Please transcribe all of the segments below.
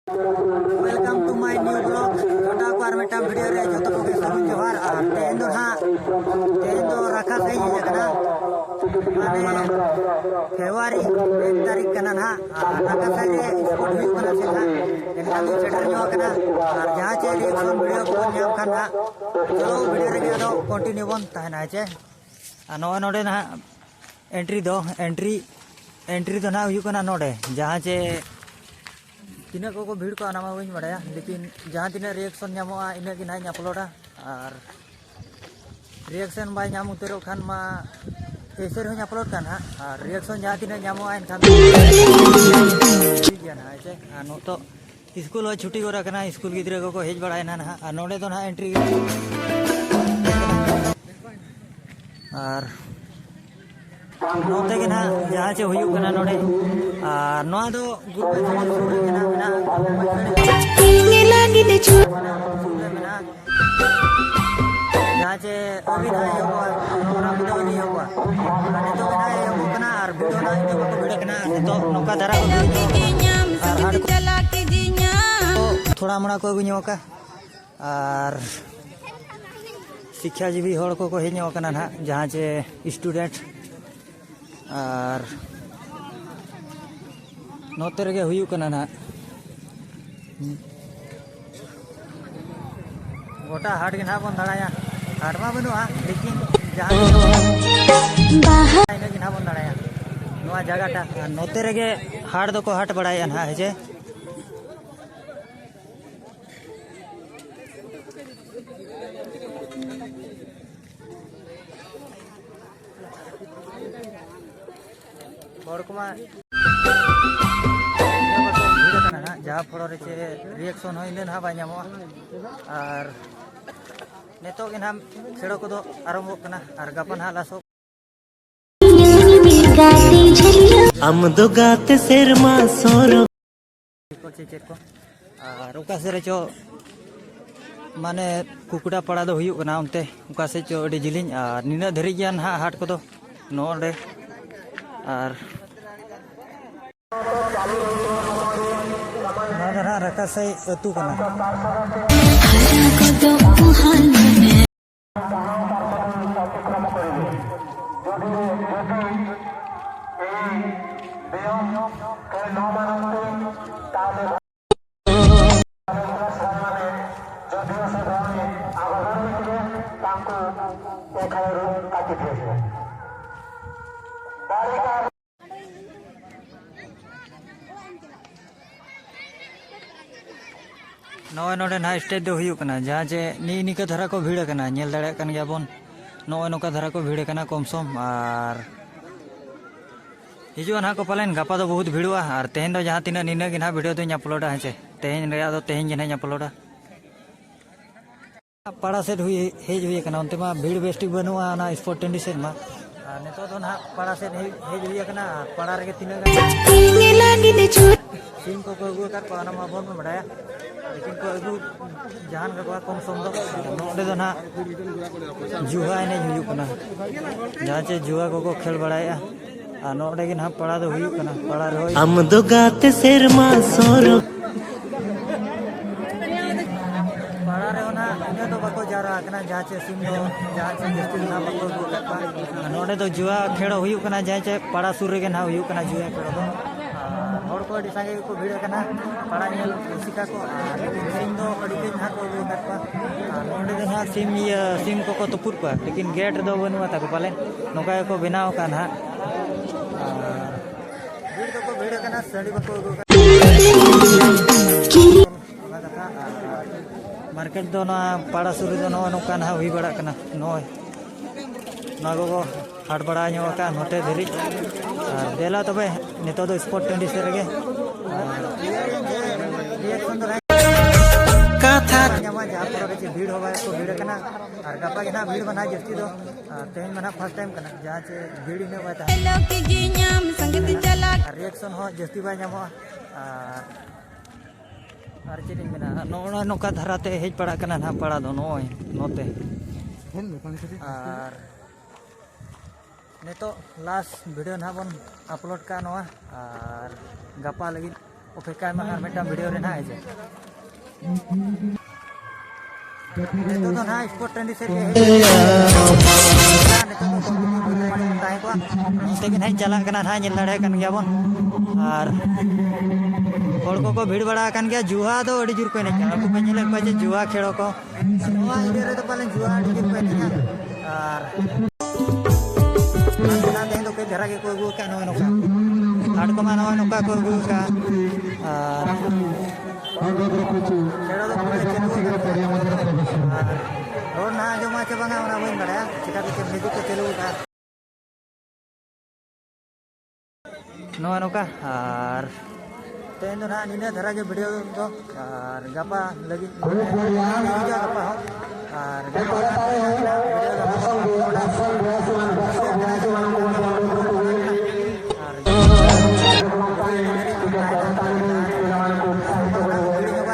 Welcome to my new blog छोटा को are Meta video रे जो तो के सभी जोहार आ तेन दो रखा सही है ना माने फेब्रुआरी 1 तारीख कना ना रखा सही स्पोर्ट हुई कना से ना एनका भी सेटर जो कना और जहां चे रिएक्शन वीडियो को ᱧᱟᱢ खाना चलो वीडियो रे दो कंटिन्यू बन तहना चे नो नोडे ना एंट्री तो ना हुई कना नोडे जहां चे तीना को भीड़ को आना बी बाया लेकिन जहाँ तीन रिएक्शन नामा इन ना अपलोडा और रिएक्शन बै नाम उतरो खान मा ऐसे अपलोड का और रिएक्शन जहाँ तीन नामा एनखान तो स्कूल छुट्टी गोरा स्कूल गिद्रा को हेज बड़ाना ना और नोडे तो ना एंट्री और नोते के ना जहाँ चे हुना नोडे नोआ दो ग्रुप जहाँ चे अभी ना वीडियो नहीं हुआ तो ना और वीडियो ना जो को वीडियो कना तो नौका धारा को थोड़ा मोड़ा को अगुñो का और शिक्षाजीवी हड़ को हेजो कना ना जहाँ चे स्टूडेंट और नोते रे हुयू कना ना गोटा हाट के ना बन दाड़ा हाट मा बनुआ लेकिन जहाँ के ना बन दाड़ा नोआ जगहटा नोते रे हाट दो को हाट बड़ाया ना हेजे जहाँ फल रिएक्शन इन ना बामो और नित के ना खेड़ो को आरम्भ और गापा ना लासो चेक को और उका से चो माने कुकुड़ा पड़ा दो हुयू कना उनते उका से चो अडी जिलिंग और निना धरी गया ना हाट को नोडे और रखा से अतु कना नोए नोडे ना स्टेज दो हुयू कना जहाँ जे निका धारा को भीड़ कना नेल दाड़े कन गया बन नोए नोका धारा को भीड़ कना कम सम और हिजुआ ना को पालेन गापा दो बहुत भीड़वा और तेहन दो जहाँ तीना निना के ना वीडियो दो अपलोडा हेचे तेहन रे दो तेहन के ना अपलोडा पाड़ा सेट हुई हेज हुई कना उनते मा भीड़ बेस्टिक बनुआ ना स्पोर्ट टेंडी सेट मा नेतो तो ना पाड़ा सेट हेज हुई कना पाड़ा रे तीना सिम को अगू कर पाना मा बन बड़ाया लेकिन को अगू जहान का कम सम दो नोडे दो ना जुहा ने हुयू कना जहाँ चे जुहा को खेल बड़ाया आ नोडे के ना पड़ा दो हुयू कना पड़ा रे हम दो गाते सेरमा सोरो पड़ा रे ना इन तो बको जारा कना जहाँ चे सिम दो जहाँ चे जस्ती ना बको नोडे तो जुहा खेड़ो हुयू कना जहाँ चे पड़ा सुर रे के ना हुयू कना जुहा खेड़ो दो हड़ को सागे को भीड़ कना पड़ा नेल रसिका को सिम दो अड़ी के ना को नोडे दो ना सिम को तुपुर को लेकिन गेट दो बनुआ ताको पाले नोका को बनाव का ना भीड़ तो को भीड़ कना सड़ी को मार्केट दो ना पाड़ा सुरु दो नोका ना हुई बड़ा कना नोय नागो को हाट बड़ा का नोटे धरी और देला तबे नितो दो स्पोर्ट टेंडी से रगे रिएक्शन तो कथा जमा जहाँ पर भीड़ होगा तो भीड़ कना और गपा के ना भीड़ बना जस्ती दो तेहन मना फर्स्ट टाइम कना जहाँ से भीड़ ने हुआ था रिएक्शन हो जस्ती बाय नामो और चेक मेना नोना नोका धराते हेज पड़ा कना ना पड़ा दो नोते और नेतो लास्ट वीडियो ना बन अपलोड का नवा और गपा लगी ᱚᱯᱮᱠᱟ ᱢᱟ ᱟᱨ ᱢᱤᱫᱴᱟᱝ ᱵᱷᱤᱰᱤᱭᱳ ᱨᱮ ᱱᱟᱦᱟᱜ ᱦᱮᱡ ᱱᱤᱛᱚᱜ ᱫᱚ ᱱᱟᱦᱟᱜ ᱥᱯᱳर्ट ᱴᱟᱺᱰᱤ ᱥᱮᱫ ᱜᱮ ᱱᱤᱛᱚᱜ ᱫᱚ ᱛᱟᱦᱮᱸ ᱠᱚᱜᱼᱟ ᱚᱱᱛᱮ ᱜᱮ ᱱᱟᱦᱟᱜ ᱪᱟᱞᱟᱜ ᱠᱟᱱᱟ ᱱᱟᱦᱟᱜ ᱧᱮᱞ ᱫᱟᱲᱮᱭᱟᱜ ᱠᱟᱱ ᱜᱮᱭᱟ ᱵᱚᱱ ᱟᱨ hor koko bhid bada akan gaya juha do adi jur ko enej kana ko nyele ko je juha khelo ko noa area re do palen juha adi jur ko enej ar na de do ke dhara ke ko gu ka no ka ad ko ma no ka ko gu ka ar khelo do pale chelu road na jo ma che banga ona bain bada chika ke music ko chelu ka no ka ar तेन ना निने धरा के video तो और गपा लगी गपा हो और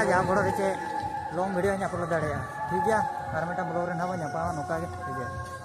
जहाँ बड़ो लॉन्ग वीडियो अपलोड दाड़ा ठीक है और मिट्टा ब्लॉग रे ना नौका ठीक है।